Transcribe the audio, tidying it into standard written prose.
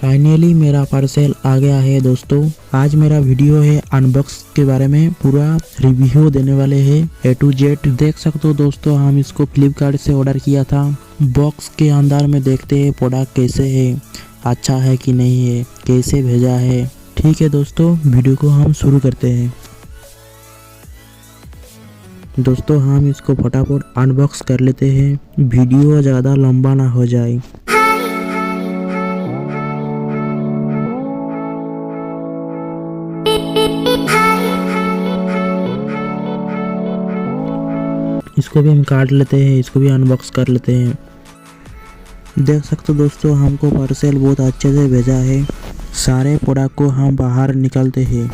Finally मेरा parcel आ गया है दोस्तों। आज मेरा वीडियो है अनबॉक्स के बारे में, पूरा रिव्यू देने वाले हैं A to Z। देख सकते हो दोस्तों, हम इसको फ्लिपकार्ट से ऑर्डर किया था। बॉक्स के अंदर में देखते हैं प्रोडक्ट कैसे है, अच्छा है कि नहीं है, कैसे भेजा है। ठीक है दोस्तों, वीडियो को हम शुरू करते हैं। दोस्तों हम इसको फटाफट अनबॉक्स कर लेते हैं, वीडियो ज़्यादा लंबा ना हो जाए। इसको भी हम काट लेते हैं, इसको भी अनबॉक्स कर लेते हैं। देख सकते हो दोस्तों, हमको पार्सल बहुत अच्छे से भेजा है। सारे प्रोडक्ट को हम बाहर निकालते हैं।